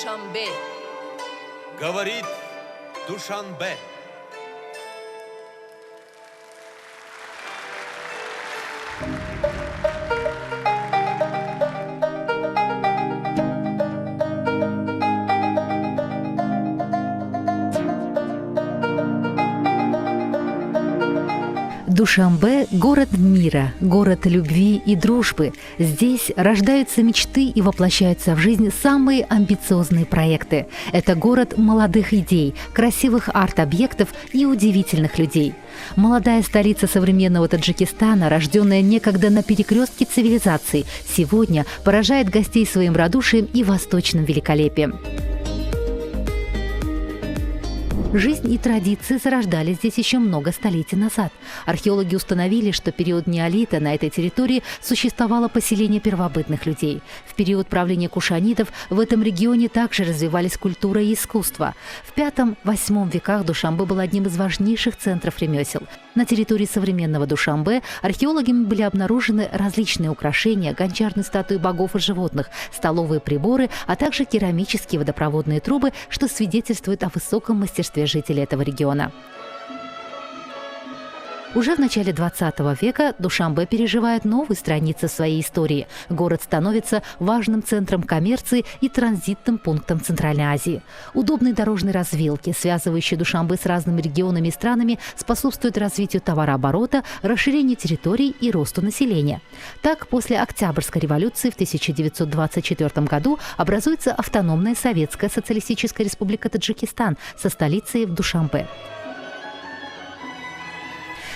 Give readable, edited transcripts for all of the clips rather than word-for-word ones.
Душанбе. Говорит Душанбе. Душанбе – город мира, город любви и дружбы. Здесь рождаются мечты и воплощаются в жизнь самые амбициозные проекты. Это город молодых идей, красивых арт-объектов и удивительных людей. Молодая столица современного Таджикистана, рожденная некогда на перекрестке цивилизаций, сегодня поражает гостей своим радушием и восточным великолепием. Жизнь и традиции зарождались здесь еще много столетий назад. Археологи установили, что в период неолита на этой территории существовало поселение первобытных людей. В период правления кушанитов в этом регионе также развивались культура и искусство. В V-VIII веках Душанбе был одним из важнейших центров ремесел. На территории современного Душанбе археологами были обнаружены различные украшения, гончарные статуи богов и животных, столовые приборы, а также керамические водопроводные трубы, что свидетельствует о высоком мастерстве жителей этого региона. Уже в начале 20 века Душанбе переживает новые страницы своей истории. Город становится важным центром коммерции и транзитным пунктом Центральной Азии. Удобные дорожные развилки, связывающие Душанбе с разными регионами и странами, способствуют развитию товарооборота, расширению территорий и росту населения. Так, после Октябрьской революции в 1924 году образуется автономная Советская Социалистическая Республика Таджикистан со столицей в Душанбе.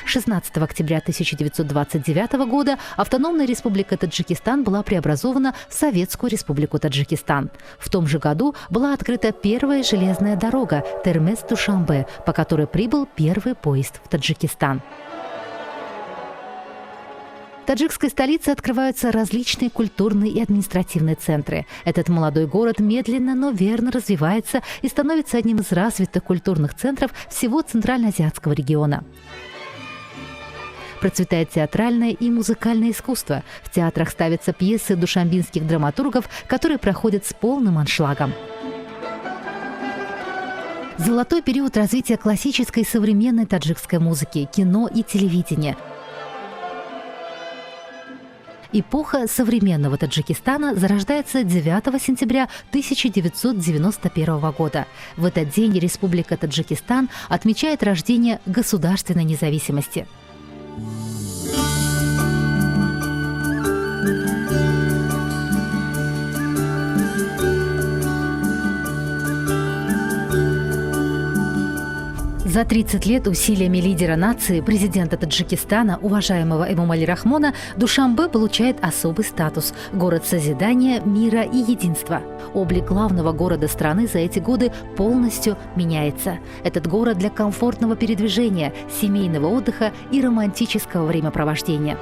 16 октября 1929 года автономная республика Таджикистан была преобразована в Советскую республику Таджикистан. В том же году была открыта первая железная дорога Термез-Душанбе, по которой прибыл первый поезд в Таджикистан. В таджикской столице открываются различные культурные и административные центры. Этот молодой город медленно, но верно развивается и становится одним из развитых культурных центров всего Центральноазиатского региона. Процветает театральное и музыкальное искусство. В театрах ставятся пьесы душанбинских драматургов, которые проходят с полным аншлагом. Золотой период развития классической и современной таджикской музыки, кино и телевидения. Эпоха современного Таджикистана зарождается 9 сентября 1991 года. В этот день Республика Таджикистан отмечает рождение государственной независимости. За 30 лет усилиями лидера нации, президента Таджикистана, уважаемого Эмомали Рахмона, Душанбе получает особый статус – город созидания, мира и единства. Облик главного города страны за эти годы полностью меняется. Этот город для комфортного передвижения, семейного отдыха и романтического времяпровождения.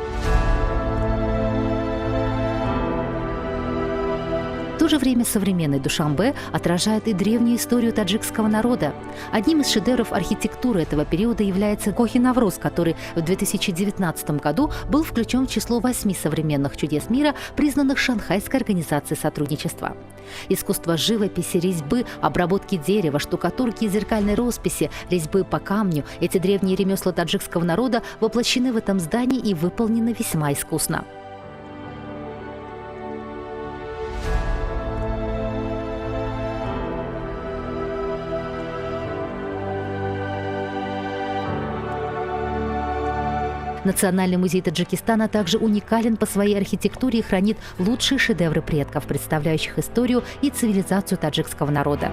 В то же время современный Душанбе отражает и древнюю историю таджикского народа. Одним из шедевров архитектуры этого периода является Кохи-Навруз, который в 2019 году был включен в число 8 современных чудес мира, признанных Шанхайской организацией сотрудничества. Искусство живописи, резьбы, обработки дерева, штукатурки и зеркальной росписи, резьбы по камню – эти древние ремесла таджикского народа воплощены в этом здании и выполнены весьма искусно. Национальный музей Таджикистана также уникален по своей архитектуре и хранит лучшие шедевры предков, представляющих историю и цивилизацию таджикского народа.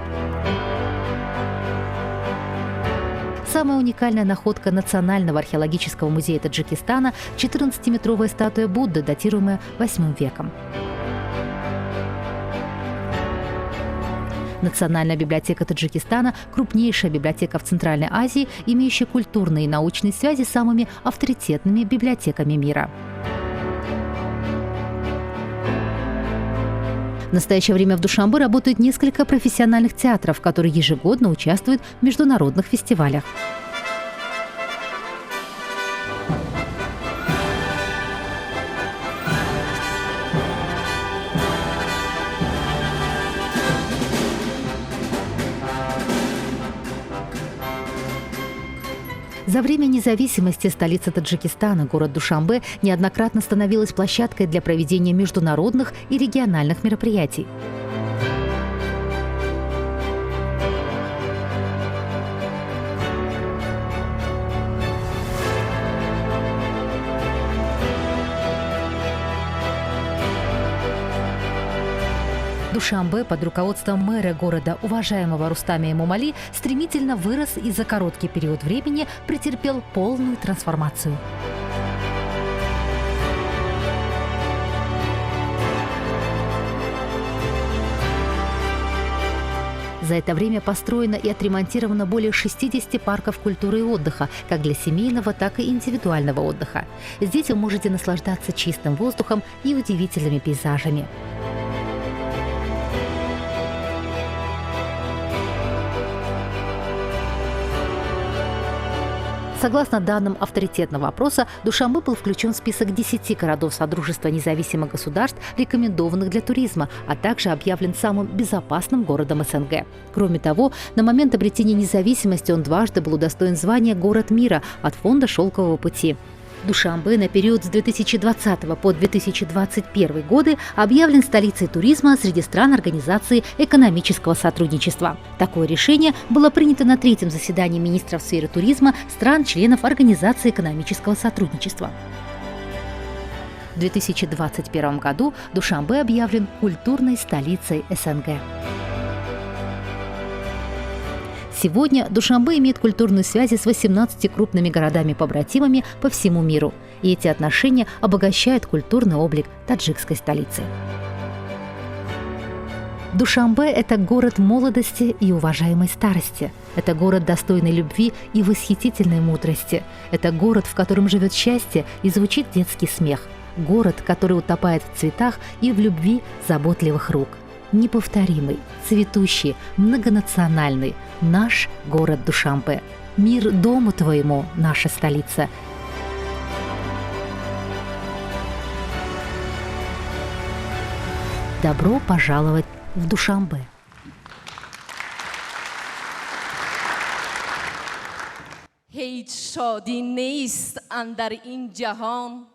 Самая уникальная находка Национального археологического музея Таджикистана – 14-метровая статуя Будды, датируемая VIII веком. Национальная библиотека Таджикистана – крупнейшая библиотека в Центральной Азии, имеющая культурные и научные связи с самыми авторитетными библиотеками мира. В настоящее время в Душанбе работают несколько профессиональных театров, которые ежегодно участвуют в международных фестивалях. За время независимости столица Таджикистана, город Душанбе, неоднократно становилась площадкой для проведения международных и региональных мероприятий. Душанбе под руководством мэра города, уважаемого Рустама Эмомали, стремительно вырос и за короткий период времени претерпел полную трансформацию. За это время построено и отремонтировано более 60 парков культуры и отдыха, как для семейного, так и индивидуального отдыха. Здесь вы можете наслаждаться чистым воздухом и удивительными пейзажами. Согласно данным авторитетного опроса, Душанбе был включен в список 10 городов Содружества независимых государств, рекомендованных для туризма, а также объявлен самым безопасным городом СНГ. Кроме того, на момент обретения независимости он дважды был удостоен звания «Город мира» от фонда «Шелкового пути». Душанбе на период с 2020 по 2021 годы объявлен столицей туризма среди стран Организации экономического сотрудничества. Такое решение было принято на 3-м заседании министров сферы туризма стран-членов Организации экономического сотрудничества. В 2021 году Душанбе объявлен культурной столицей СНГ. Сегодня Душанбе имеет культурные связи с 18 крупными городами-побратимами по всему миру. И эти отношения обогащают культурный облик таджикской столицы. Душанбе – это город молодости и уважаемой старости. Это город достойной любви и восхитительной мудрости. Это город, в котором живет счастье и звучит детский смех. Город, который утопает в цветах и в любви заботливых рук. Неповторимый, цветущий, многонациональный наш город Душанбе. Мир дому твоему, наша столица. Добро пожаловать в Душанбе. هیچ شادی نیست اندر این جهان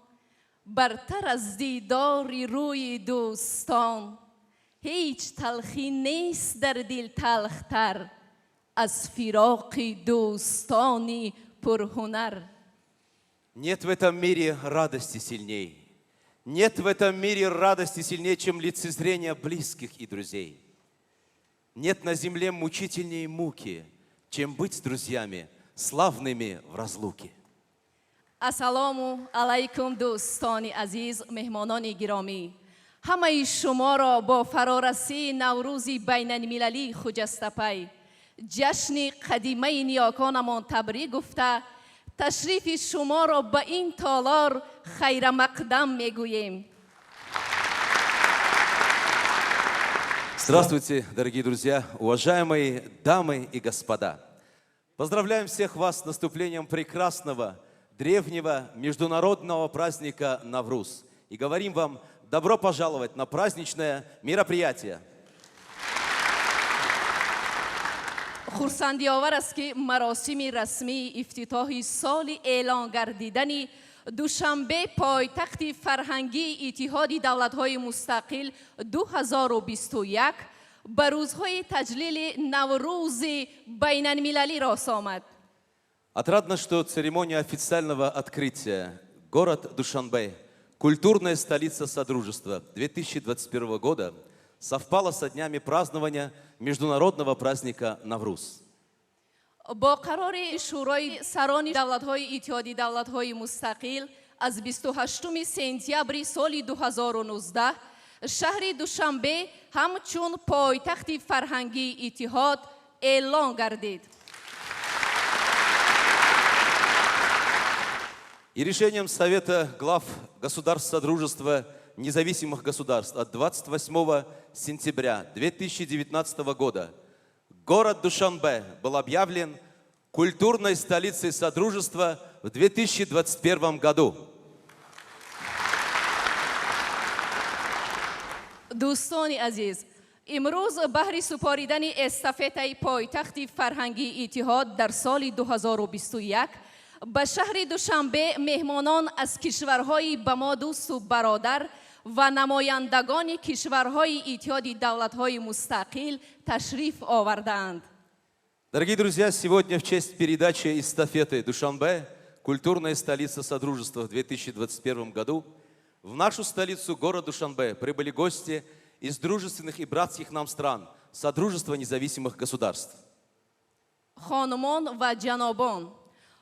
برتر از دیداری روی دوستان هیچ تلخی نیست در دل تلختر از فراق دوستانی پرهنر. Нет в этом мире радости сильней. Нет в этом мире радости сильнее, чем лицезрение близких и друзей. Нет на земле мучительнее муки, чем быть с друзьями, славными в разлуке. السلام علیکم دوستان عزیز، مهمانان گرامی. همه شما را با فرارسی نوروز بین المللی خجسته جشن قدیمه نیاکانمان تبریک گفته تشریف شما را به این تالار خیر مقدم میگوییم. Здравствуйте, дорогие друзья, уважаемые дамы и господа. Поздравляем всех вас с наступлением прекрасного, древнего международного праздника Навруз. И говорим вам добро пожаловать на праздничное мероприятие. خرسندی آور است که مراسم رسمی افتتاح سال اعلان گردیدن دوشنبه پایتخت فرهنگی اتحاد دولت‌های مستقل 2021 به روزهای تجلیل نوروز بین المللی راست آمد. Отрадно, что церемония официального открытия город Душанбе, культурная столица Содружества 2021 года, совпала со днями празднования международного праздника Навруз. با قرار شورای سران دولت‌های اتحادیه دولت‌های مستقل از 28 سپتامبر سال 2019 شهر دوشنبه همچون پایتخت فرهنگی اتحاد اعلان گردید. И решением Совета глав государств Содружества независимых государств от 28 сентября 2019 года город Душанбе был объявлен культурной столицей Содружества в 2021 году. دوستان عزیز، امروز بهر سپاریدن استافته پایتخت فرهنگی اتحاد در سال 2021 به شهر دوشنبه مهمانان از کشورهای به ما دوست و برادر و نمایندگان کشورهای اتحاد دولت‌های مستقل تشریف آوردند. Дорогие друзья, сегодня в честь передачи эстафеты Душанбе «Культурная столица Содружества» в 2021 году в нашу столицу, город Душанбе, прибыли гости из дружественных и братских нам стран Содружества независимых государств. خانمان و جنابان،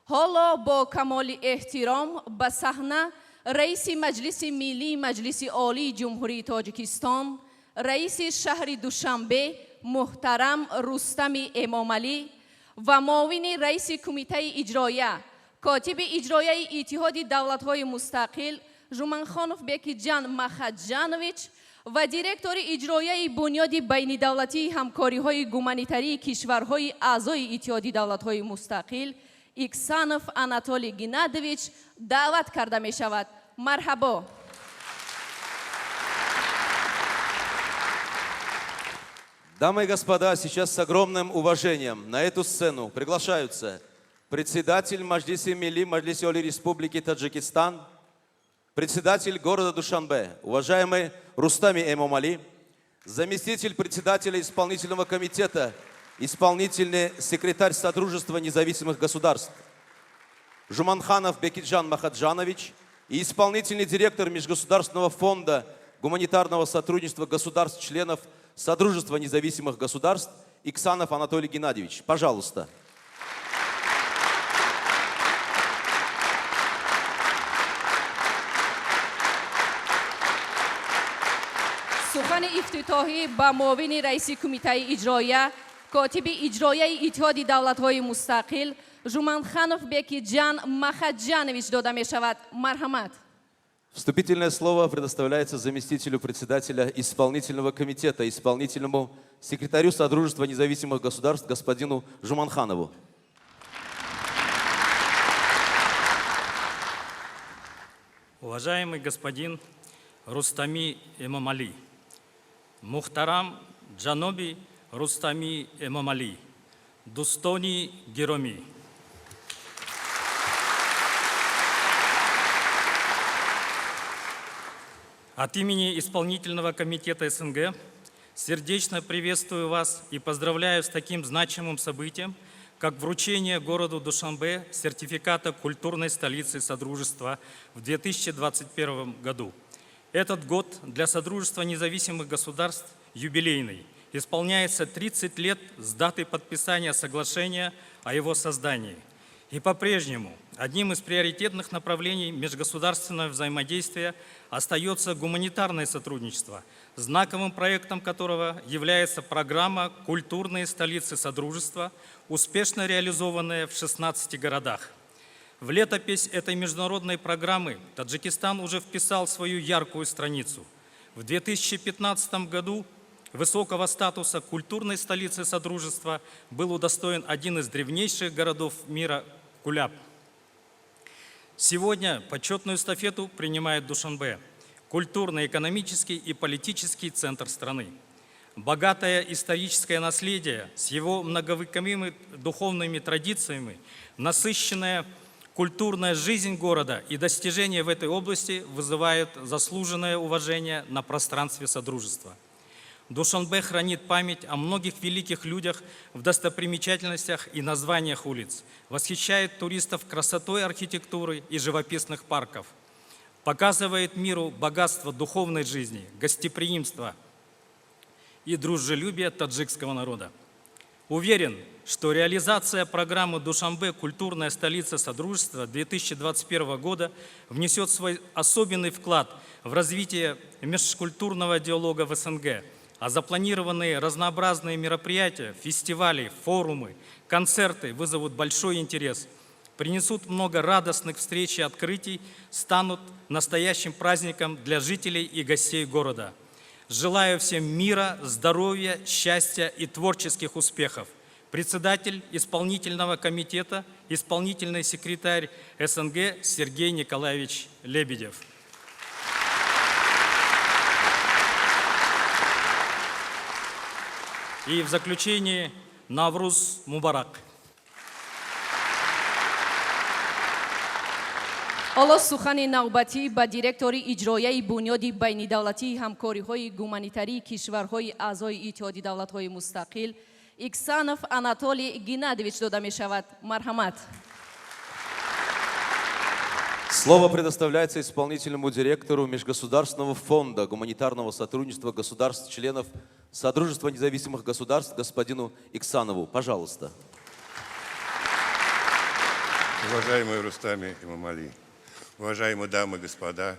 حالا با کمال احترام به صحنه رئیس مجلس ملی مجلس عالی جمهوری تاجیکستان، رئیس شهر دوشنبه محترم رستم امامعلی و معاون رئیس کمیته اجرایه کاتب اجرایه اتحاد دولت‌های مستقل ژومنخانوف بکیجان مخدجانویچ و دیرکتور اجرایی بنیاد بین دولتی همکاری‌های گومانیتاری کشورهای اعضای اتحاد دولت‌های مستقل ایکسانوف آناتولی گنادویچ دعوت کرده می‌شود. مرحبا. Дамы и господа, сейчас с огромным уважением на эту сцену приглашаются председатель Маджлиси Милли Маджлиси Оли Республики Таджикистан, председатель города Душанбе, уважаемый Рустами Эмомали, заместитель председателя исполнительного комитета, исполнительный секретарь Содружества независимых государств, Жуманханов Бекиджан Махаджанович и исполнительный директор Межгосударственного фонда гуманитарного сотрудничества государств-членов Содружества независимых государств Иксанов Анатолий Геннадьевич. Пожалуйста. سخن افتتاحی با معاون رئیس کمیته اجرایه کاتب اجرایی اتحاد دولت‌های مستقل ژومنخانوف بکیجان مخدجانویچ داده می‌شود. مرحمت. Вступительное слово предоставляется заместителю председателя исполнительного комитета, исполнительному секретарю Содружества независимых государств господину Жуманханову. Уважаемый господин Рустами Эмомали, Мухтарам Джаноби Рустами Эмомали, Дустони Героми. От имени исполнительного комитета СНГ сердечно приветствую вас и поздравляю с таким значимым событием, как вручение городу Душанбе сертификата культурной столицы Содружества в 2021 году. Этот год для Содружества независимых государств юбилейный. Исполняется 30 лет с даты подписания соглашения о его создании. И по-прежнему одним из приоритетных направлений межгосударственного взаимодействия остается гуманитарное сотрудничество, знаковым проектом которого является программа «Культурные столицы Содружества», успешно реализованная в 16 городах. В летопись этой международной программы Таджикистан уже вписал свою яркую страницу. В 2015 году высокого статуса культурной столицы Содружества был удостоен один из древнейших городов мира – Куляб. Сегодня почетную эстафету принимает Душанбе – культурный, экономический и политический центр страны. Богатое историческое наследие с его многовековыми духовными традициями, насыщенная культурная жизнь города и достижения в этой области вызывают заслуженное уважение на пространстве Содружества. Душанбе хранит память о многих великих людях в достопримечательностях и названиях улиц, восхищает туристов красотой архитектуры и живописных парков, показывает миру богатство духовной жизни, гостеприимства и дружелюбие таджикского народа. Уверен, что реализация программы Душанбе «Культурная столица Содружества» 2021 года внесет свой особенный вклад в развитие межкультурного диалога в СНГ, а запланированные разнообразные мероприятия, фестивали, форумы, концерты вызовут большой интерес, принесут много радостных встреч и открытий, станут настоящим праздником для жителей и гостей города. Желаю всем мира, здоровья, счастья и творческих успехов. Председатель исполнительного комитета, исполнительный секретарь СНГ Сергей Николаевич Лебедев. И в заключение Навруз Мубарак. ҳоло сухани навбатӣ ба директори иҷроияи бунёди байнидавлатии ҳамкориҳои гуманитарии кишварҳои аъзои иттиҳоди давлатҳои мустақил Иксанов Анатолий Геннадьевич дода мешавад. Марҳамат. Слово предоставляется исполнительному директору Межгосударственного фонда гуманитарного сотрудничества государств-членов Содружества независимых государств господину Иксанову. Пожалуйста. Уважаемый Рустами Эмомали, уважаемые дамы и господа,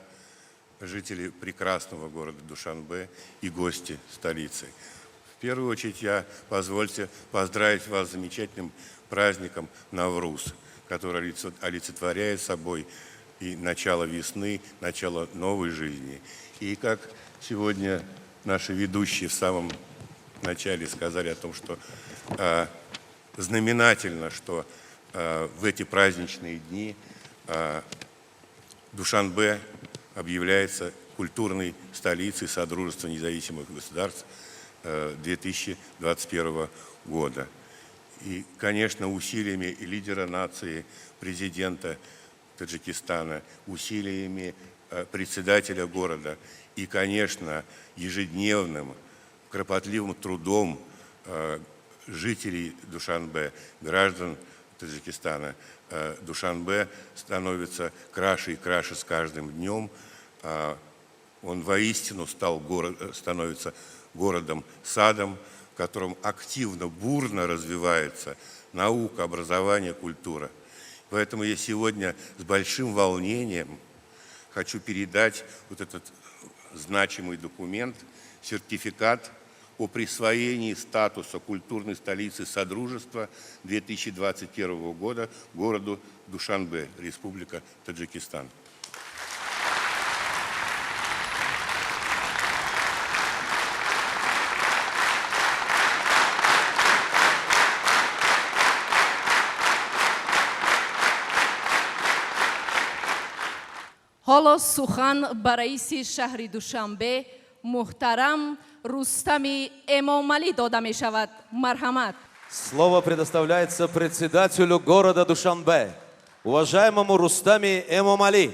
жители прекрасного города Душанбе и гости столицы. В первую очередь позвольте поздравить вас с замечательным праздником Навруз, который олицетворяет собой и начало весны, начало новой жизни. И как сегодня наши ведущие в самом начале сказали о том, что знаменательно, что в эти праздничные дни Душанбе объявляется культурной столицей Содружества независимых государств 2021 года. И, конечно, усилиями лидера нации, президента Таджикистана, усилиями председателя города и, конечно, ежедневным кропотливым трудом жителей Душанбе, граждан Таджикистана, Душанбе становится краше и краше с каждым днем. Он воистину становится городом-садом, в котором активно, бурно развивается наука, образование, культура. Поэтому я сегодня с большим волнением хочу передать вот этот значимый документ, сертификат о присвоении статуса культурной столицы Содружества 2021 года городу Душанбе, Республика Таджикистан. ҳоло сухан ба раиси шаҳри Душанбе муҳтарам Рустами Эмомалӣ дода мешавад. Марҳамат. Слово предоставляется председателю города Душанбе, уважаемому Рустами Эмомали.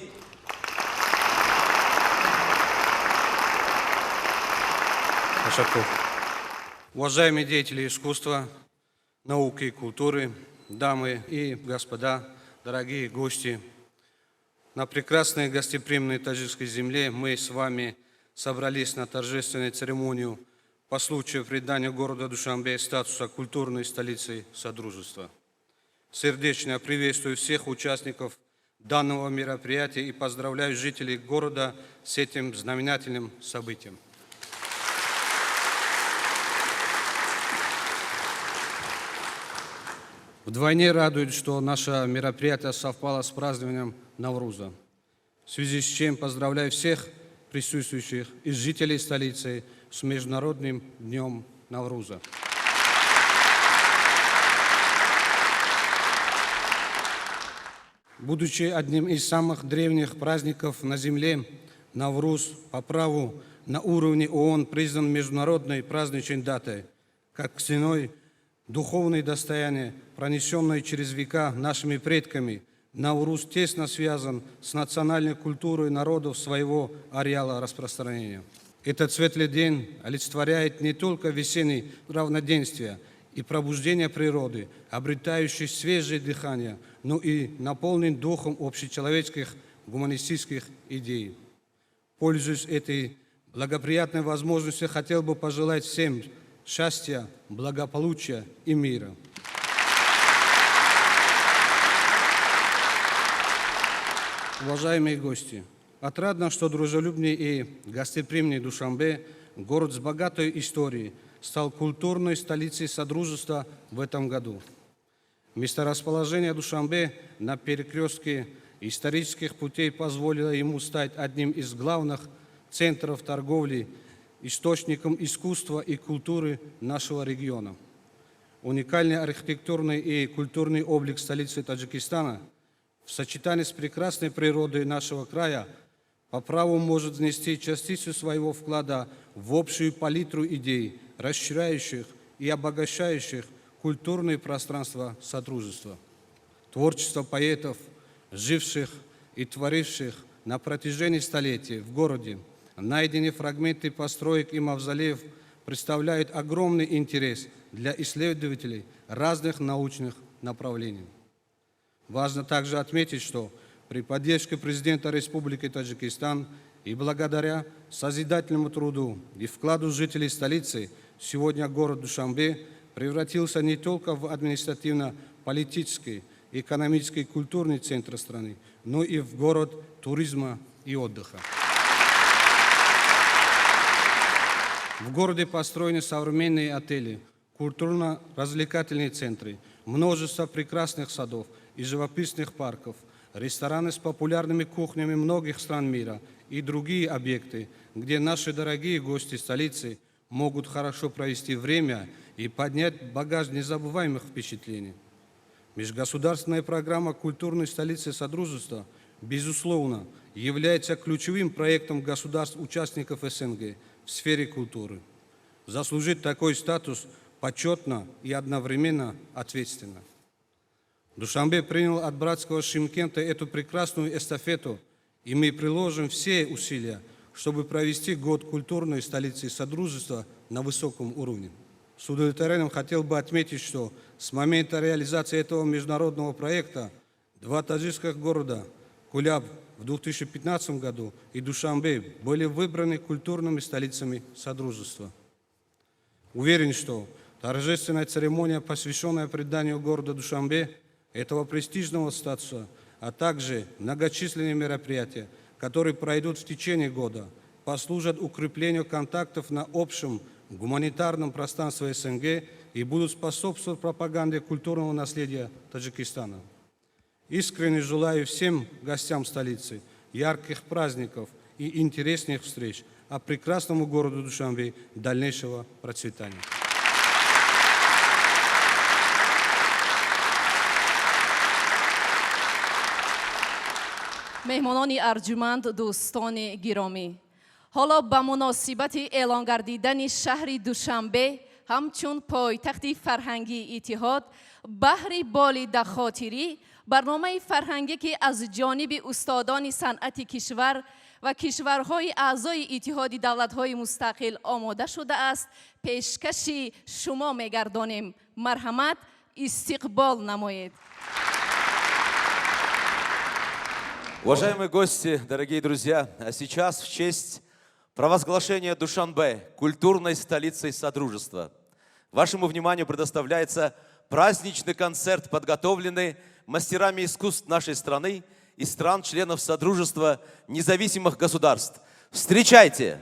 Уважаемые деятели искусства, науки и культуры, дамы и господа, дорогие гости, на прекрасной гостеприимной таджикской земле мы с вами собрались на торжественную церемонию по случаю придания города Душанбе статуса культурной столицы Содружества. Сердечно приветствую всех участников данного мероприятия и поздравляю жителей города с этим знаменательным событием. Вдвойне радует, что наше мероприятие совпало с празднованием Навруза, в связи с чем поздравляю всех присутствующих и жителей столицы с Международным днем Навруза. Будучи одним из самых древних праздников на земле, Навруз по праву на уровне ООН признан международной праздничной датой, как ценой духовное достояние, пронесенное через века нашими предками. Навруз тесно связан с национальной культурой народов своего ареала распространения. Этот светлый день олицетворяет не только весеннее равноденствие и пробуждение природы, обретающей свежее дыхание, но и наполнен духом общечеловеческих гуманистических идей. Пользуясь этой благоприятной возможностью, хотел бы пожелать всем счастья, благополучия и мира. Уважаемые гости, отрадно, что дружелюбный и гостеприимный Душанбе, город с богатой историей, стал культурной столицей Содружества в этом году. Месторасположение Душанбе на перекрестке исторических путей позволило ему стать одним из главных центров торговли, источником искусства и культуры нашего региона. Уникальный архитектурный и культурный облик столицы Таджикистана в сочетании с прекрасной природой нашего края по праву может внести частицу своего вклада в общую палитру идей, расширяющих и обогащающих культурное пространство Содружества. Творчество поэтов, живших и творивших на протяжении столетий в городе, найденные фрагменты построек и мавзолеев представляют огромный интерес для исследователей разных научных направлений. Важно также отметить, что при поддержке президента Республики Таджикистан и благодаря созидательному труду и вкладу жителей столицы сегодня город Душанбе превратился не только в административно-политический, экономический и культурный центр страны, но и в город туризма и отдыха. В городе построены современные отели, культурно-развлекательные центры, множество прекрасных садов и живописных парков, рестораны с популярными кухнями многих стран мира и другие объекты, где наши дорогие гости столицы могут хорошо провести время и поднять багаж незабываемых впечатлений. Межгосударственная программа культурной столицы Содружества, безусловно, является ключевым проектом государств-участников СНГ в сфере культуры. Заслужить такой статус почетно и одновременно ответственно. Душанбе принял от братского Шымкента эту прекрасную эстафету, и мы приложим все усилия, чтобы провести год культурной столицы Содружества на высоком уровне. С удовлетворением хотел бы отметить, что с момента реализации этого международного проекта два таджикских города, Куляб в 2015 году и Душанбе, были выбраны культурными столицами Содружества. Уверен, что торжественная церемония, посвященная приданию города Душанбе этого престижного статуса, а также многочисленные мероприятия, которые пройдут в течение года, послужат укреплению контактов на общем гуманитарном пространстве СНГ и будут способствовать пропаганде культурного наследия Таджикистана. Искренне желаю всем гостям столицы ярких праздников и интересных встреч, а прекрасному городу Душанбе дальнейшего процветания. مهمانان ارجمند دوستان گرامی، حالا به مناسبت اعلان گردیدن شهر دوشنبه همچون پایتخت فرهنگی اتحاد بهر بالید خاطری برنامه فرهنگی که از جانب استادان صنعت کشور و کشورهای اعضای اتحاد دولت‌های مستقل آماده شده است پیشکش شما می‌گردانیم. مرحمت استقبال نمایید. Уважаемые гости, дорогие друзья, а сейчас в честь провозглашения Душанбе культурной столицей Содружества вашему вниманию предоставляется праздничный концерт, подготовленный мастерами искусств нашей страны и стран-членов Содружества независимых государств. Встречайте!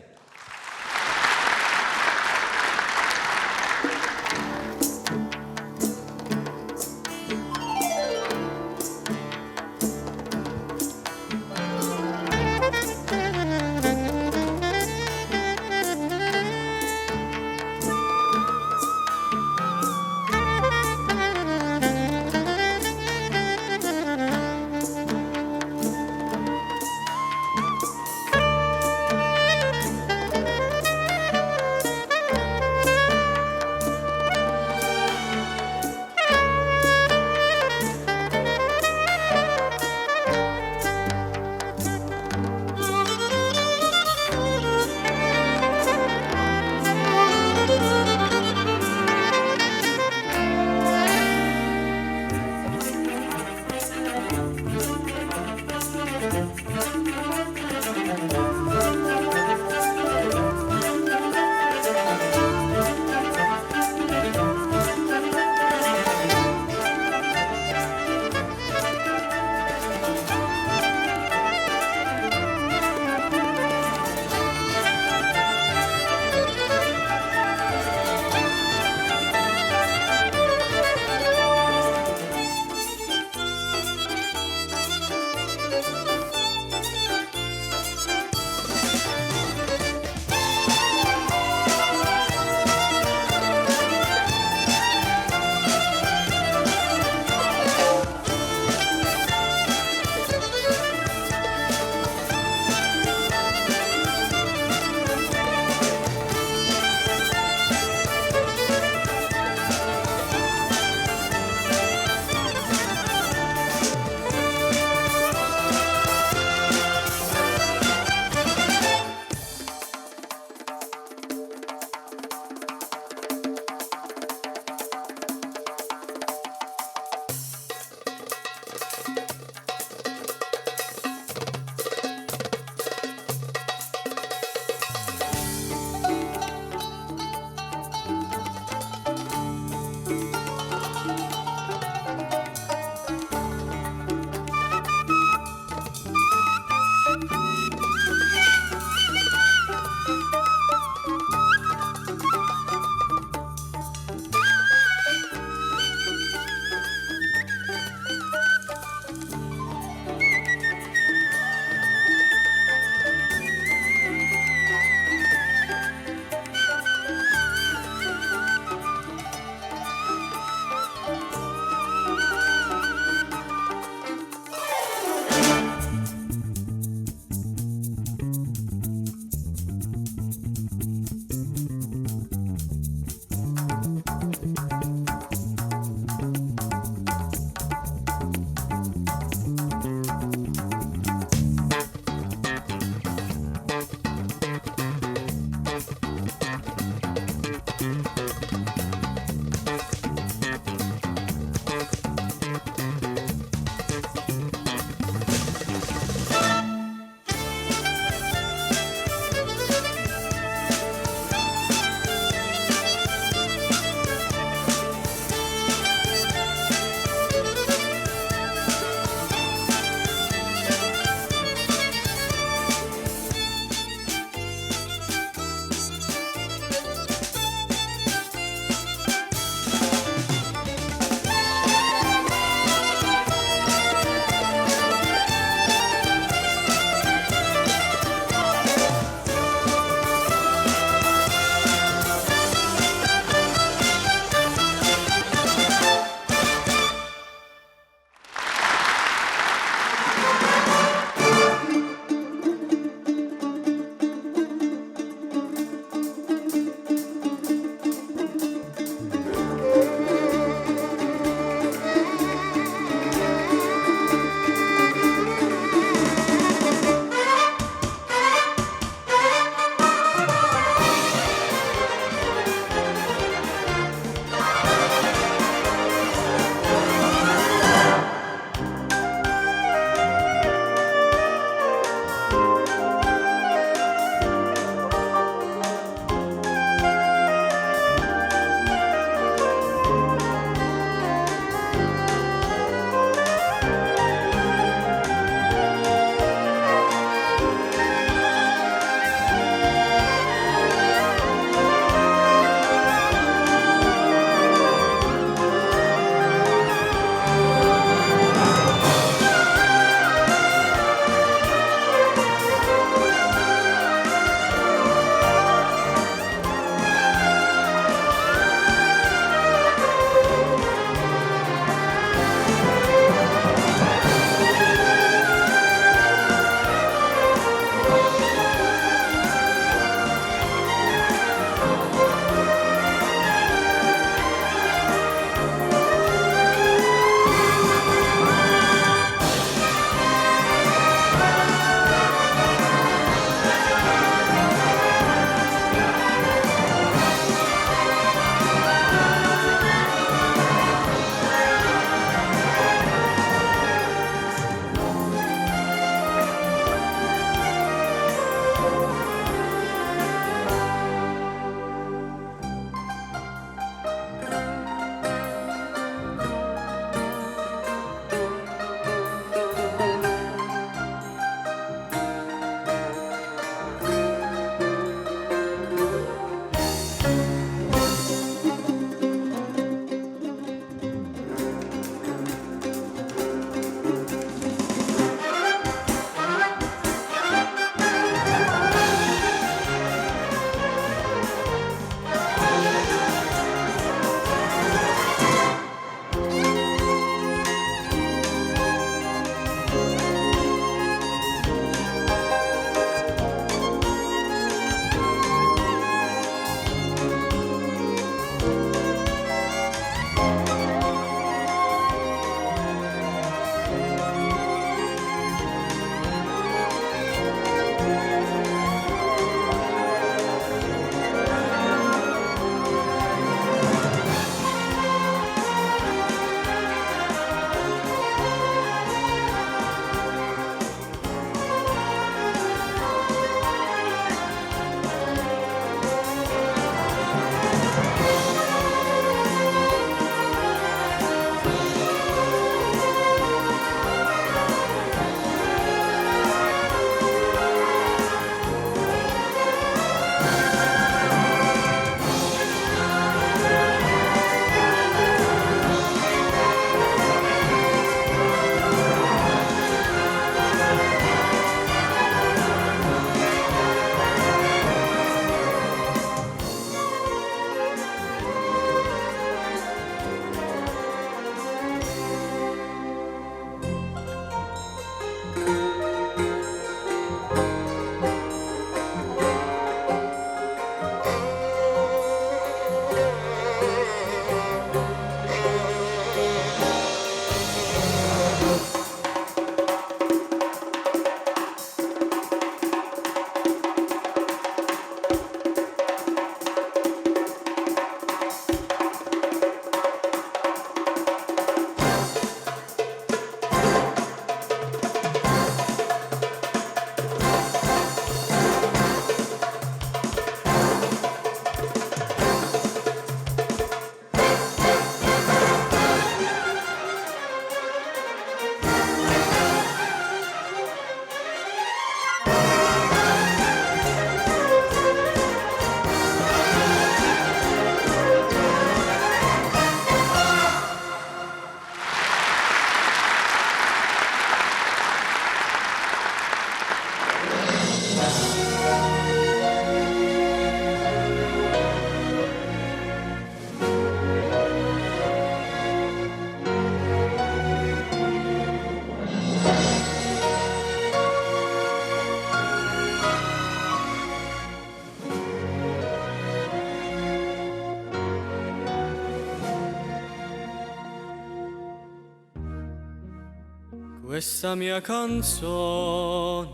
Questa mia canzone,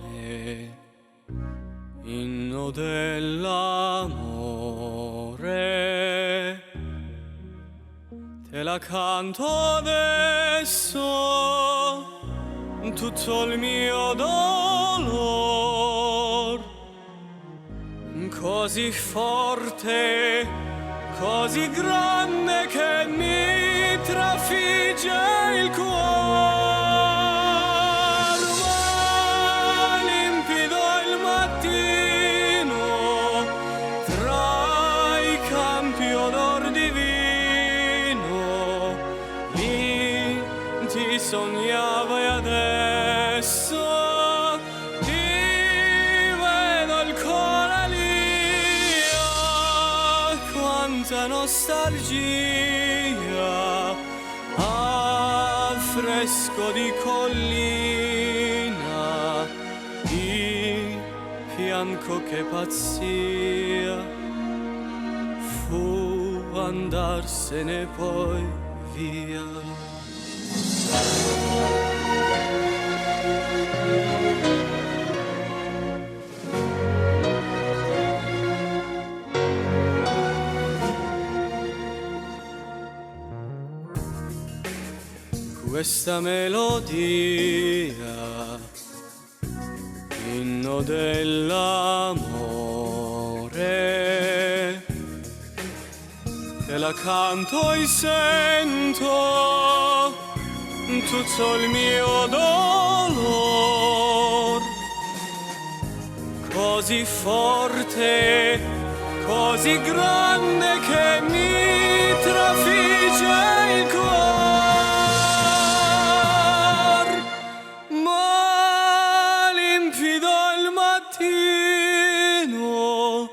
inno dell'amore, te la canto adesso, tutto il mio dolor, così forte, così grande che mi trafigge il cuore. Sognavo e adesso ti vedo ancora lì. Quanta nostalgia, affresco di collina, di fianco che pazzia, fu andarsene poi via. Questa melodia, inno dell'amore, te la canto e sento tutto il mio dolor, così forte, così grande che mi trafigge il cuore. Ma limpido il mattino,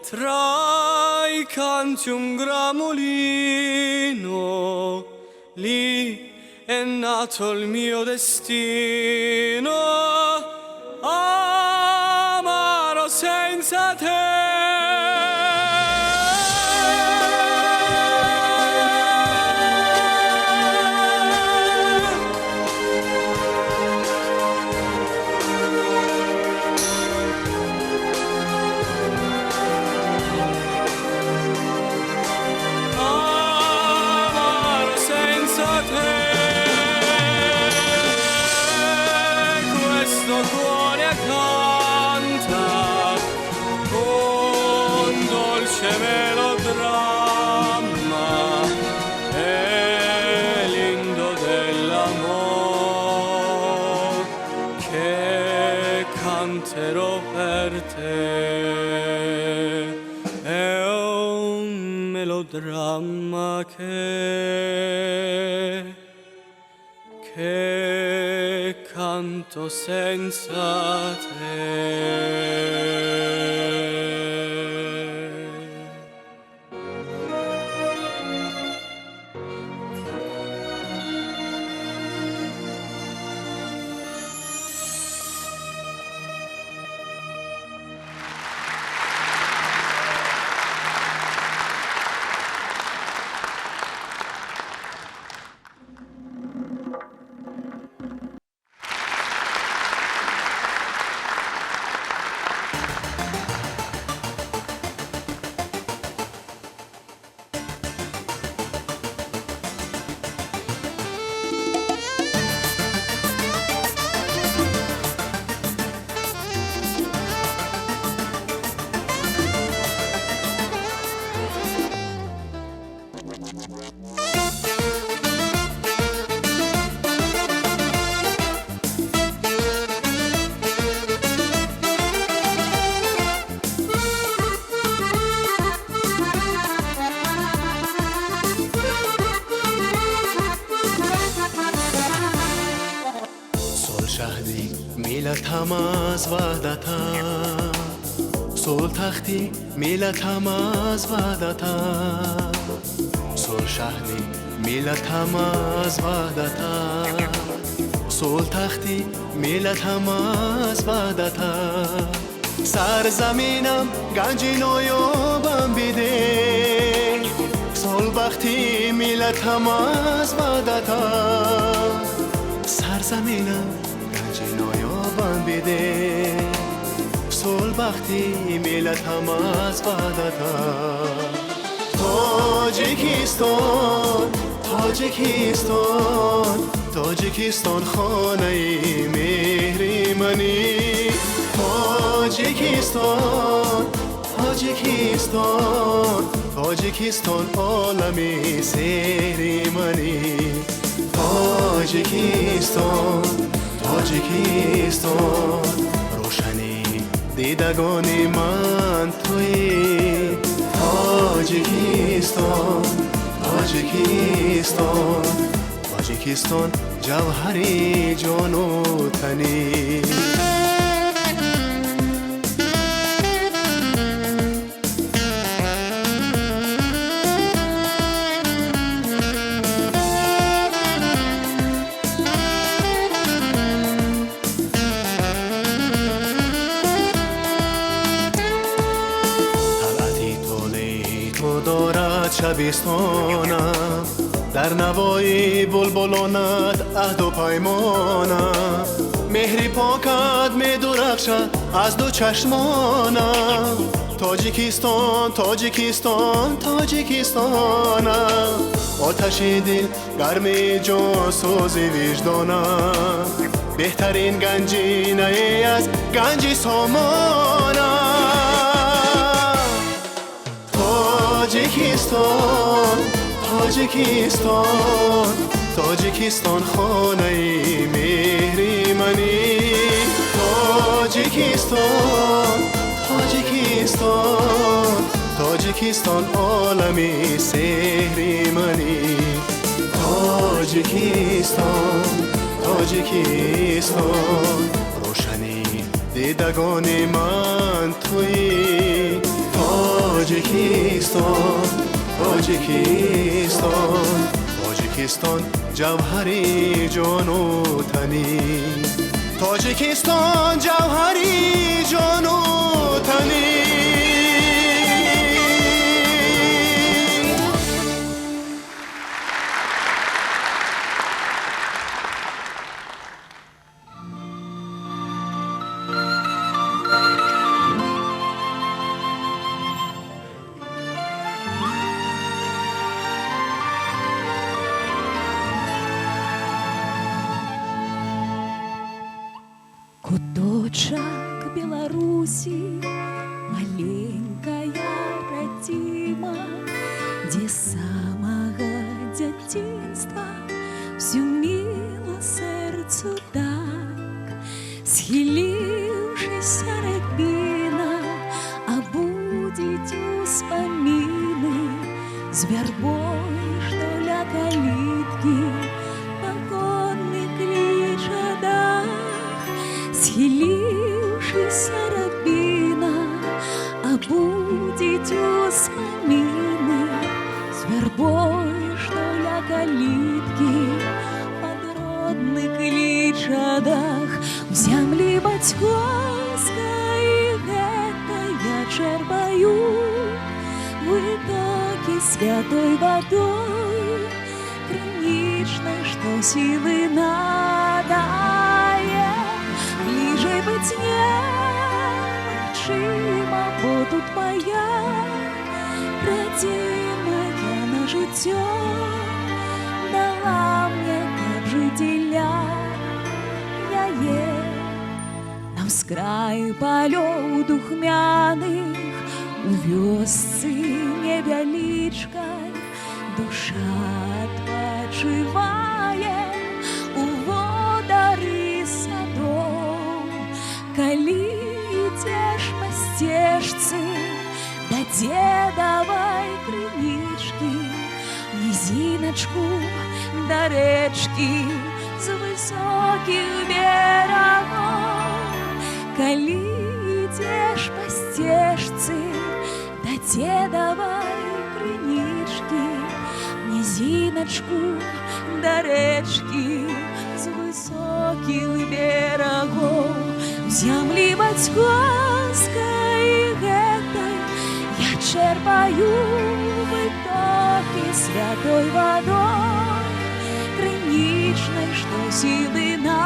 tra i canti un gramolino, lì è nato il mio destino, amaro senza te. Amaro senza te. Cuore canta con dolce melodramma, è l'indo dell'amor che canterò per te, è un melodramma che canto senza te. ملتم از وحدتم صلح تختی ملتم از وحدتم صلح شهری ملتم از وحدتم صلح تختی ملتم از وحدتم سرزمینم گنجی نویابم بیده صلح بختی ملتم از وحدتم سرزمینم گنج نایابم بیده صلح بختی ملتم از وحدتم تاجیکستان تاجیکستان تاجیکستان خانه مهری منی تاجیکستان تاجیکستان تاجیکستان عالمی سهری منی تاجیکستان تاجیکستان روشنی دیدگان من تویی تاجیکستان تاجیکستان تاجیکستان جوهری جان و تنی شبستانم در نوای بلبلانت عهد و پیمانم مهری پاکت می درخشد از دو چشمانم تاجیکستان تاجیکستان تاجیکستانم آتش دل گرم جان سوز وجدانم بهترین گنجینه از گنج سامانم تاجیکستان تاجیکستان تاجیکستان خانه مهری منی تاجیکستان تاجیکستان تاجیکستان عالمی سهری منی تاجیکستان تاجیکستان روشنی دیدگان من تویی تاجیکستان تاجیکستان تاجیکستان جوهری جان و تنی تاجیکستان جوهری جان و تنی Куточок Беларуси, маленькая родима, где с самого детинства всю мило сердцу так, схилившийся рябина, обудить успомины с вербой, что ля калитки, погонный клич отдах. Схилившийся рябина, обудить успомины с вербой, что ля калитки, под родный клич отдах. В земле батьковской это я черпаю вытоки святой водой, граничной, что силы надает. Ближе быть немочима, бо тут моя родимая на життя дала мне как жителя. Я на вскрай полёў духмяных у вёсцы невялічкай душа адпачывае у водары садоў. Калі ідзеш па сцежцы да дзедавай крынічкі, нізіначку да рэчкі з высокіх берагоў. Калі ідзеш па сцежцы да дзедавай крынічкі, нізіначку да рэчкі з высокіх берагоў. В землі бацькоўскай гэтай я чэрпаю вытокі святой водой, крынічнай, што сілы на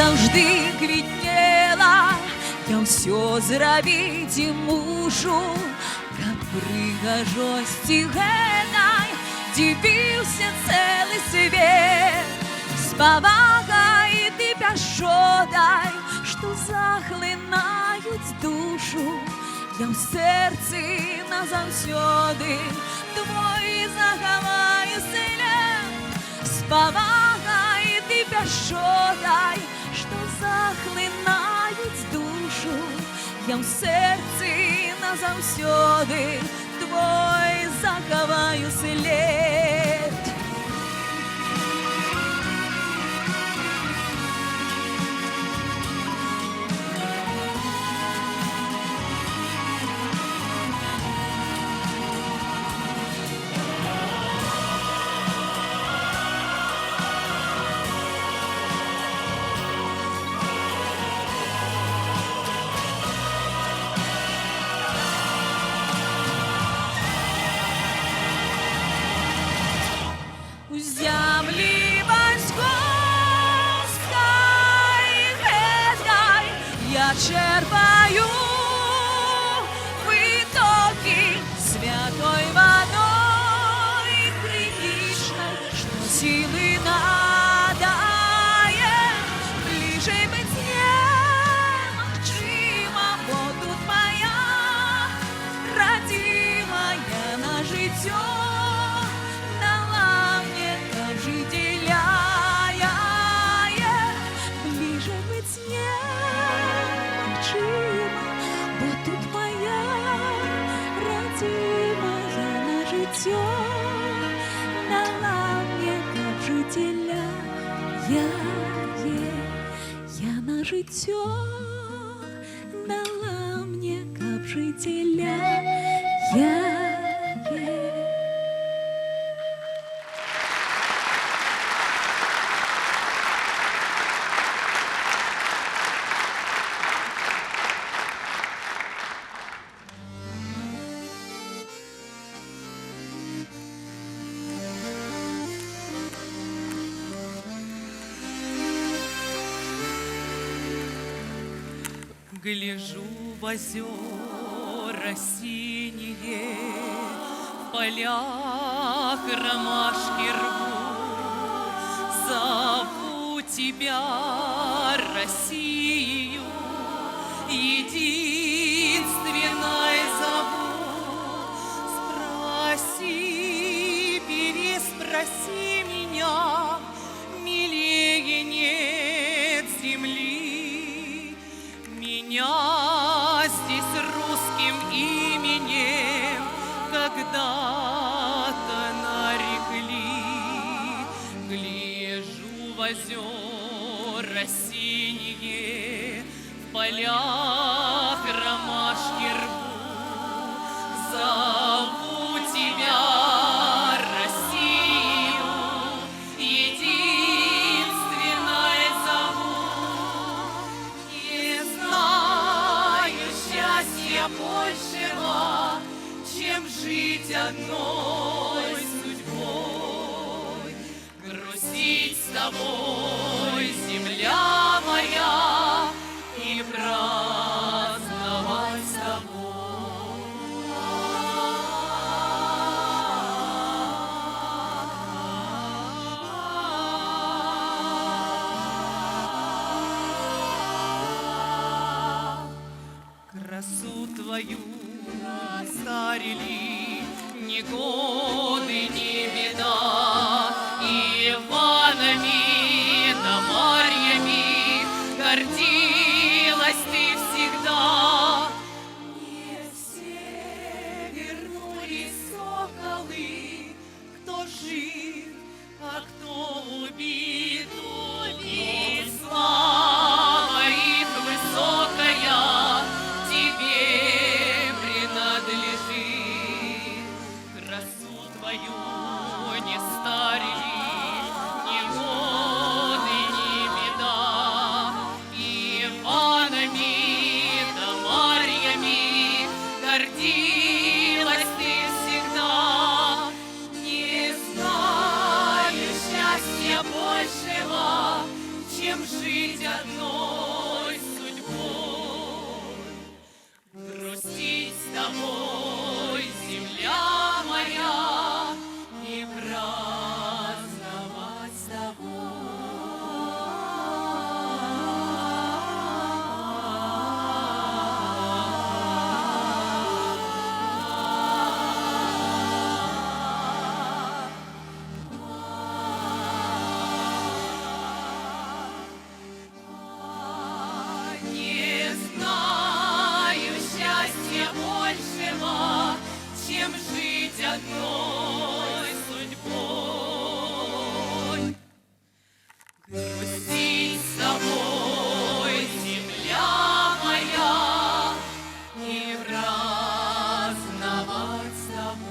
завжди квітнела, я ўсё зрабіць мушу, каб прыгажосці генай дзівіўся цэлы свет. З павагай ты пяшчотай, што захлынаюць душу, я ў сэрцы назаўсёды твой захаваю след. З павагай ты пяшчотай, што захлынаюць душу, я ў сэрцы назаўсёды твой захаваю след. У зямлі бацькоўскай гэтай я чэрпаю вытокі святой вадой крынічнай, што сілы надае. Бліжэй быць немагчыма, бо тут моя радзімая на жыццё дала мне, каб жыцеля. Бліжэй быць немагчыма, бо тут моя радзімая на жыццё дала мне, каб жыцеля. Я на жыццё дала мне, каб жыцеля. Гляжу в озера синие, в полях ромашки рвут. Зову тебя, Россию, единственной зову. Спроси, переспроси меня, милее нет земли. Меня здесь русским именем когда-то нарекли. Гляжу в озера синие, в полях ромашки рвут. Зову тебя, Россию, единственной зову. Не знаю счастья большего, чем жить одной судьбой. Грустить с тобой, земля моя, и праздновать с тобой. Красу твою старили ни годы, ни беда, Иванами да Марьями гордилась ты всегда. Не все вернулись соколы, кто жив, а кто убит. Слава их высокая тебе принадлежит. Красу твою не старили ни годы, ни беда. Иванами да Марьями гордилась ты всегда. Не знаю счастья большего, чем жить одной. одной судьбой. Грустить с тобой, земля моя, и праздновать с тобой.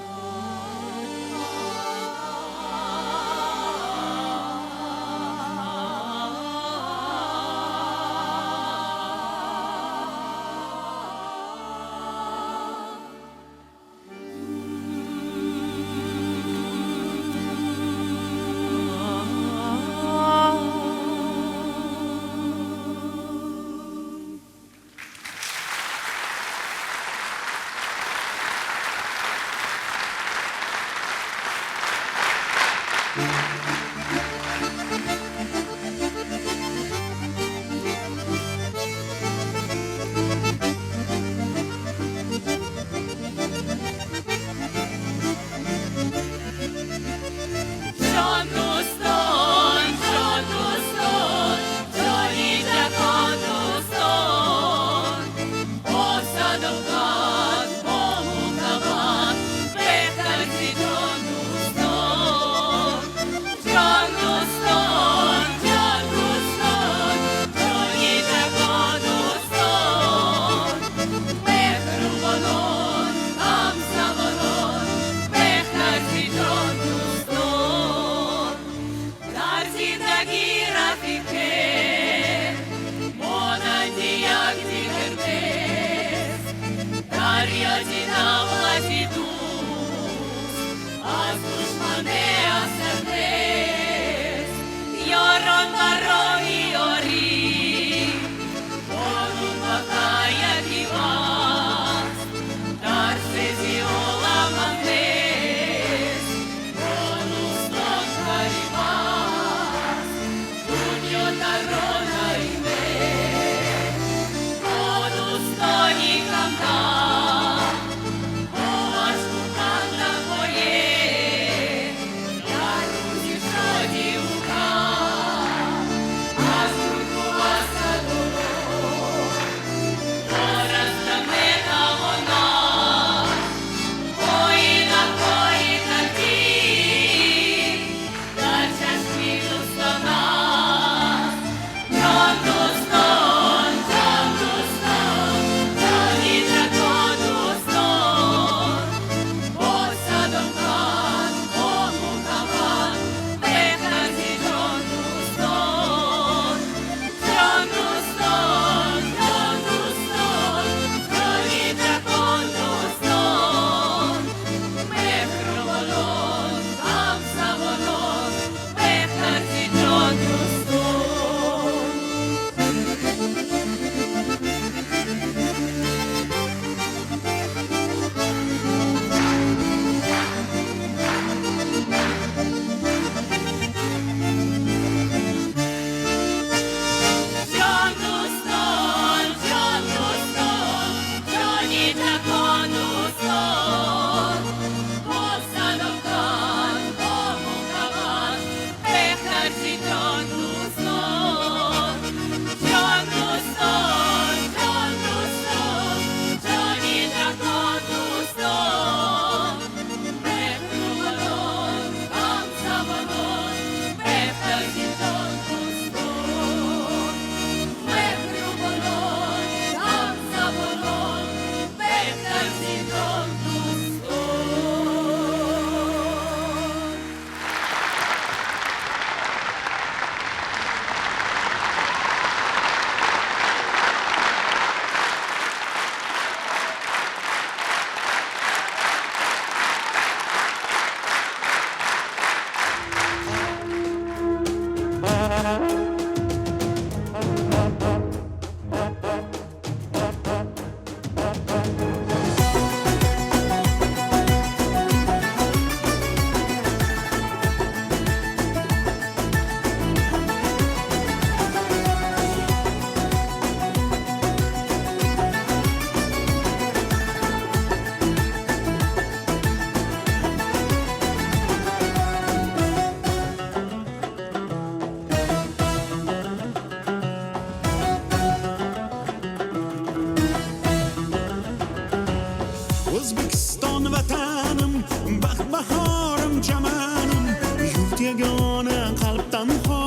bahorim chamanim yurt yagona qalbdan ho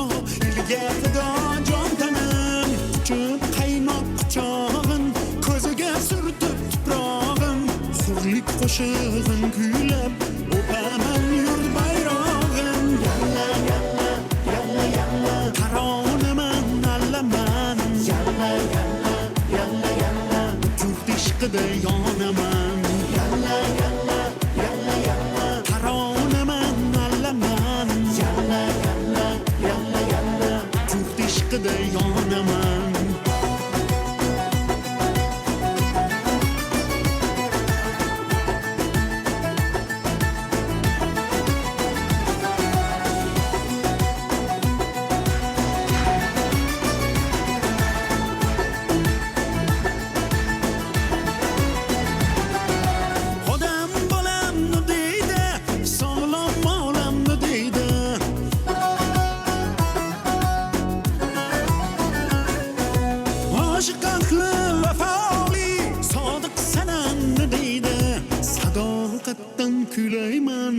ilga fido jon tanam kuchib qaynoq quchog'in ko'ziga surtib tuprog'im hurlik qo'shig'in kuylab o'paman yurt bayrog'in yalla yalla yalla yalla taronaman allaman yalla yalla yalla yalla yurt ishqida yonaman yalla yalla yalla yalla taronaman allaman yalla yalla yalla yalla yurt ishqida yonaman Odam bolamni deydi, sog'lom olamni deydi. Oshiq aqli vafoli, sodiq sanamni deydi. Sadoqatdan kulayman,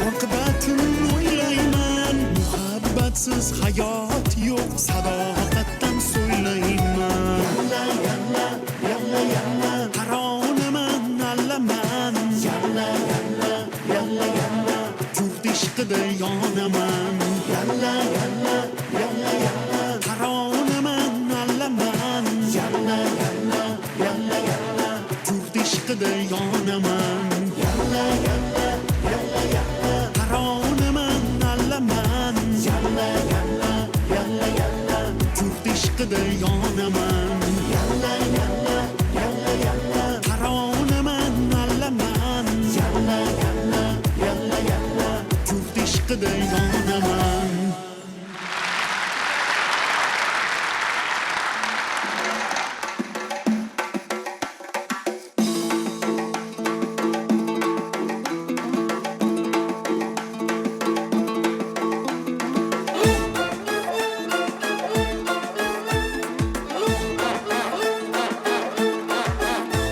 oqibatini o'ylayman. Muhabbatsiz hayot yo'q, sadoqatdan so'ylayman. Yalla yalla yalla yalla taronaman allaman yalla yalla yalla yalla yurt ishqida yonaman yalla yalla yalla yalla taronaman allaman yalla yalla yalla yalla yurt ishqida yonaman yalla yalla yalla yalla taronaman allaman yalla yalla yalla yalla yurt ishqida yonaman yalla yalla yalla yalla taronaman allaman yalla yalla yalla yalla yurt ishqida yonaman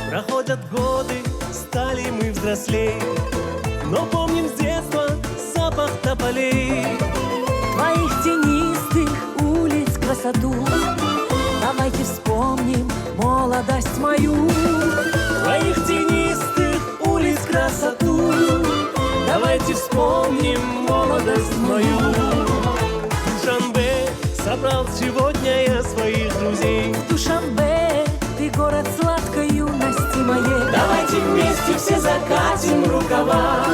Проходят годы, стали мы взрослей, но помним с детства запах тополей. Твоих тенистых улиц красоту давайте вспомним молодость мою. Твоих тенистых улиц красоту давайте вспомним молодость мою. Душанбе собрал сегодня я своих друзей. Душанбе, ты город сладкой юности моей. Давайте вместе все закатим рукава,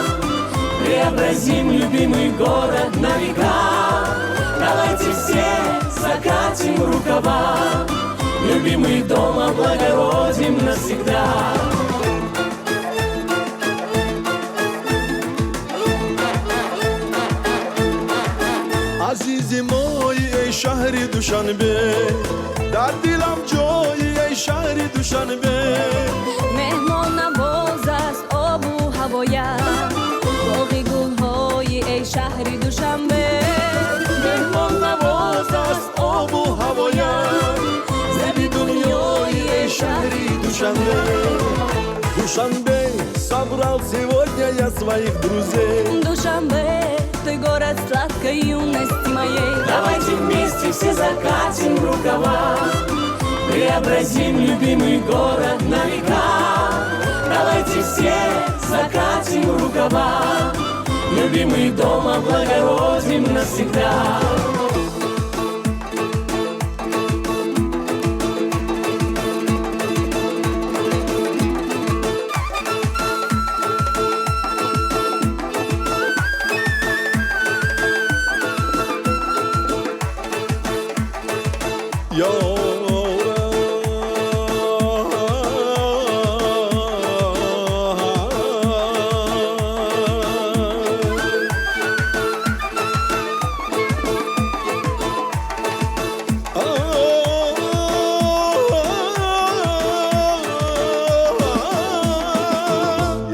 преобразим любимый город на века. Давайте все закатим рукава, любимый дом облагородим навсегда. عزیزی مایی ای شهر دوشنبه در دلم جایی ای شهر دوشنبه مهمان نواز است آب و هوایم باغ گل‌های ای شهر دوشنبه. مهمان نواز است آب و هوایم زبی دنیایی ای شهری دوشنبه Душанбе собрал сегодня я своих друзей. Душанбе, ты город сладкой юности моей. Давайте вместе все закатим рукава, преобразим любимый город на века. Давайте все закатим рукава, любимый дом облагородим навсегда.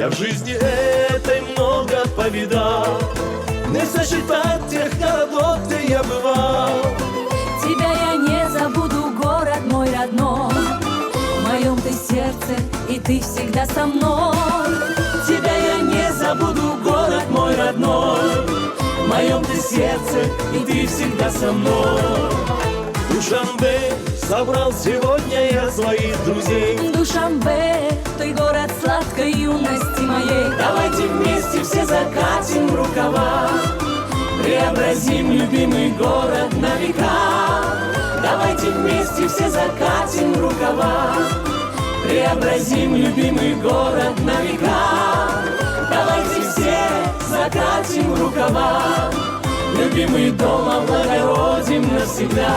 Я в жизни этой много повидал, не сосчитать тех городов, где я бывал. Тебя я не забуду, город мой родной. В моем ты сердце, и ты всегда со мной. Тебя я не забуду, город моем ты сердце, и ты всегда со мной. Душанбе, собрал сегодня я своих друзей. Душанбе, той город сладкой юности моей. Давайте вместе все закатим рукава, преобразим любимый город на века. Давайте вместе все закатим рукава, преобразим любимый город на века. Давайте все закатим рукава, любимый дом облагородим навсегда.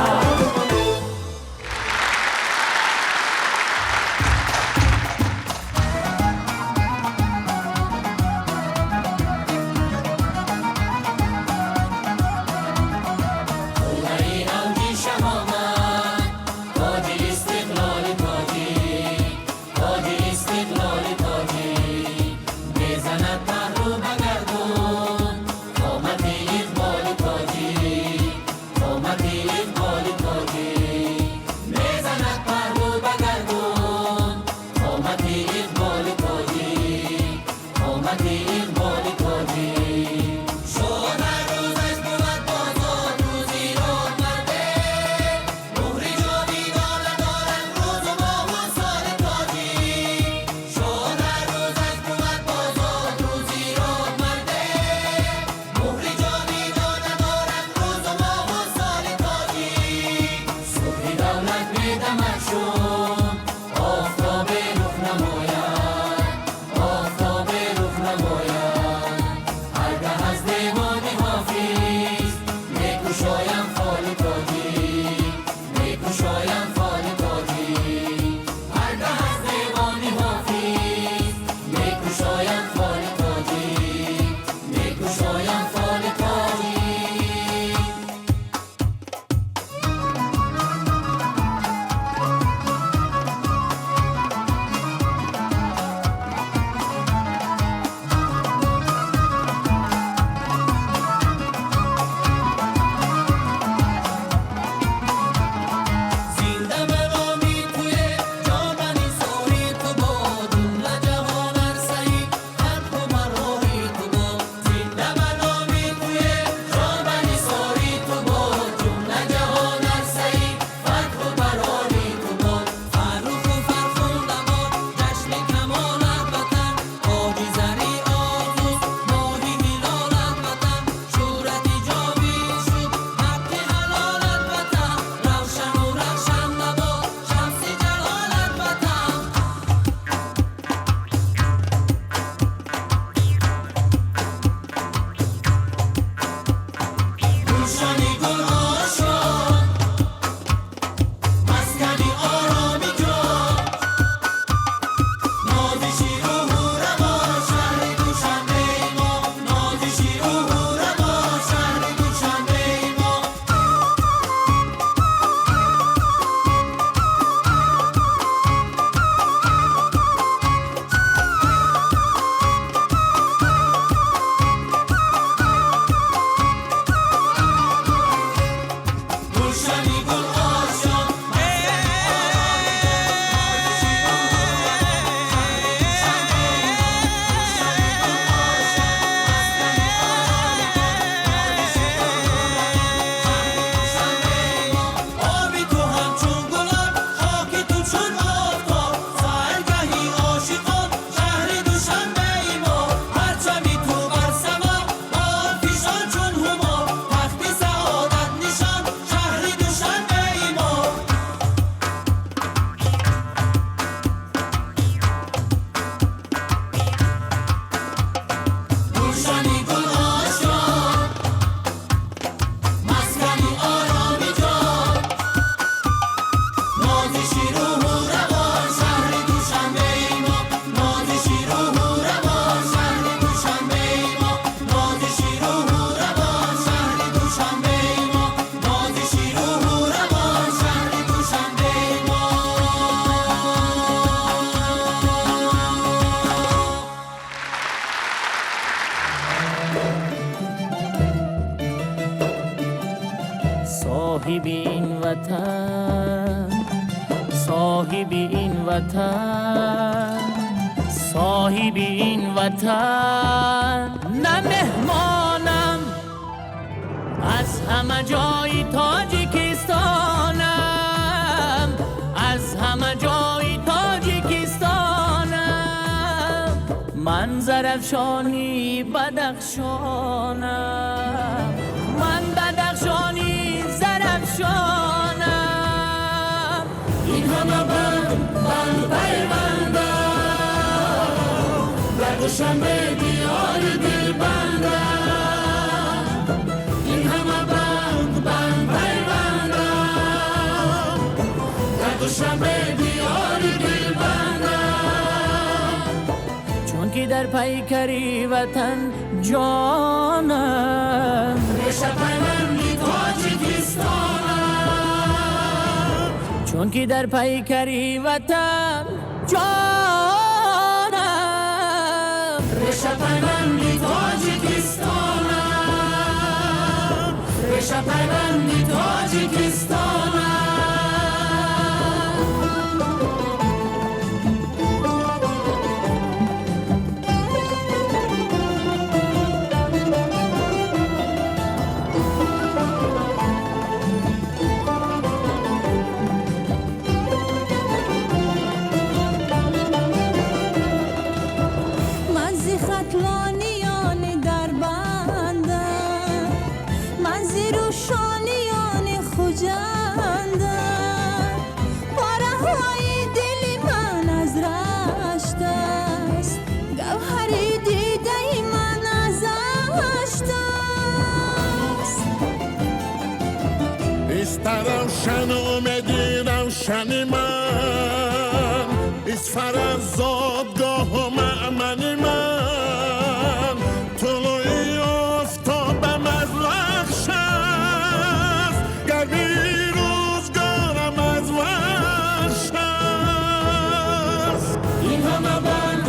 صاحب این وطن، صاحب این وطن، صاحب این وطن، نه مهمانم همه جای تاجیکستانم، از همه جای تاجیکستانم، من زرفشانی بدخشانم، من بدخشانی زرفشانم. این همه بند پیوندم، در دوشنبه دیار دلبندم. این همه بند پیوندم، در دوشنبه دیار دلبندم. چون که در پیکری وطن جانم، ریشه پیوندی تاجیکستانم. چون که در پیکری وطن جانم، ریشه پیوندی تاجیکستانم، ریشه پیوندی تاجیکستانم. روشن اومدی روشن من، از فرزادگاه و معمن من، طلوعی آفتابم از رخش است، گرمی روزگارم از وحش است. این همه بند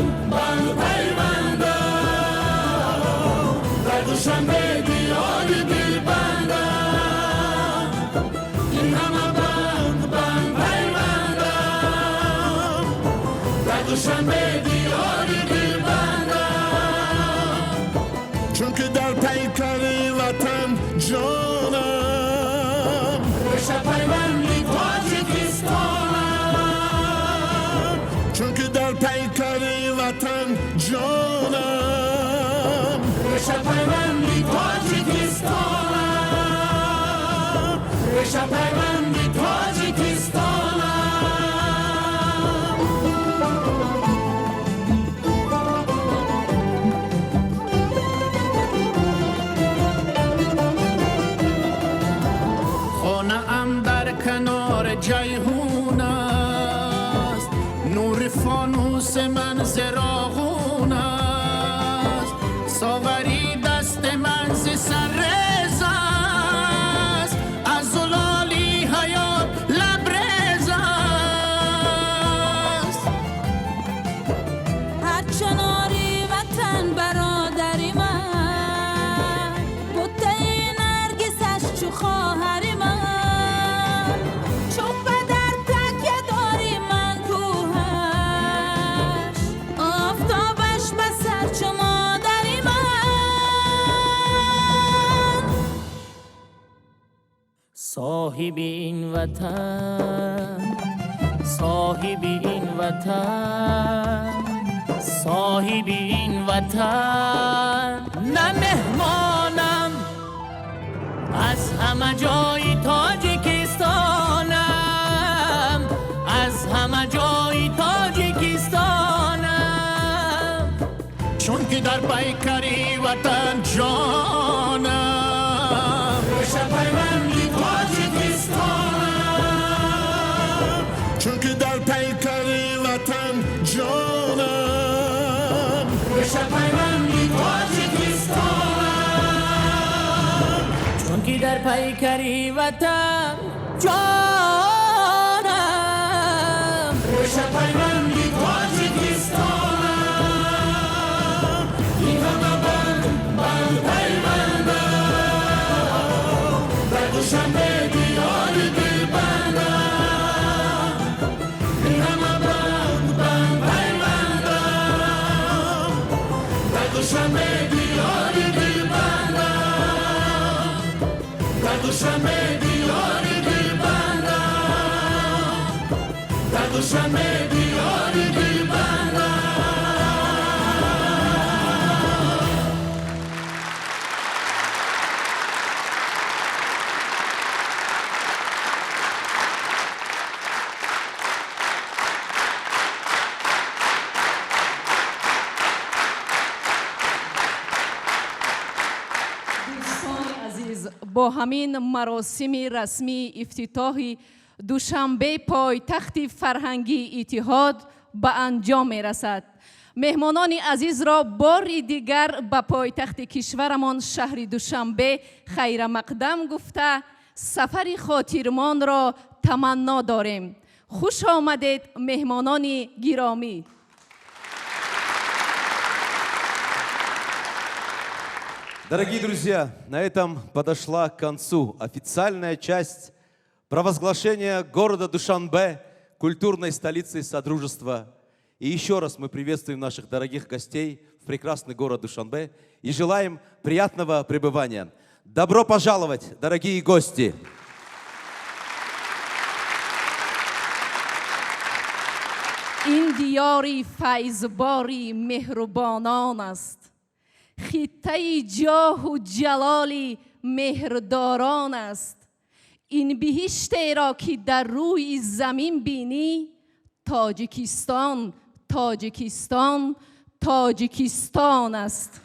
پیوندم، در دوشنبه دیار دلبندم. دوشنبه دیار دلبندم. چون که در پیکر وطن جانم، ریشه پیوندی تاجیکستانم. چون که در پیکر وطن جانم، ریشه پیوندی تاجیکستانم، ریشه پیوندی تاجیکستانم. کنار جیهون است، نور فانوس من زراغون است، ساغری دست من ز سررز است، از زلالی حیات لبریز است. هر چناری وطن برادری من، بوته نرگسش چو خواهری من، صاحب این وطن، صاحب این وطن، صاحب این وطن، نه مهمانم، از همه جای تاجیکستانم، از همه جای تاجیکستانم. چون که در پیکری وطن جانم، ریشه پیوندی تاجیکستانم. چون که در پیکری وطن جانم، ریشه پیوندی تاجیکستانم. چون که در پیکری وطن جانم، ریشه پیوندی تاجیکستانم. این همه بند پیوندم، در دوشنبه دیار دلبندم. این همه بند پیوندم، در دوشنبه دیار دلبندم، در دوشنبه دیاری دلبرم در دوشنبه دیاری دلبرم دوستان عزیز، با همین مراسم رسمی افتتاح دوشنبه پایتخت فرهنگی اتحاد به انجام می رسد. مهمانان عزیز را بار دیگر به پایتخت کشورمان شهر دوشنبه خیر مقدم گفته سفر خاطرمان را تمنا داریم. خوش آمدید مهمانان گرامی. Дорогие друзья, на этом подошла к концу официальная часть провозглашения города Душанбе культурной столицей Содружества. И еще раз мы приветствуем наших дорогих гостей в прекрасный город Душанбе и желаем приятного пребывания. Добро пожаловать, дорогие гости! این دیاری فیضباری مهربانان است، خطه جاه و جلال مهرداران است. این بهشتی را که در روی زمین بینی تاجیکستان، تاجیکستان، تاجیکستان است.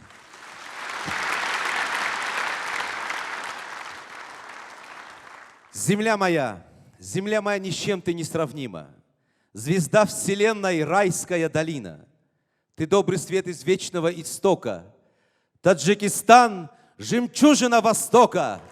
Земля моя ни с чем ты не сравнима. Звезда вселенной, райская долина. Ты добрый свет из вечного истока. Таджикистан, жемчужина Востока.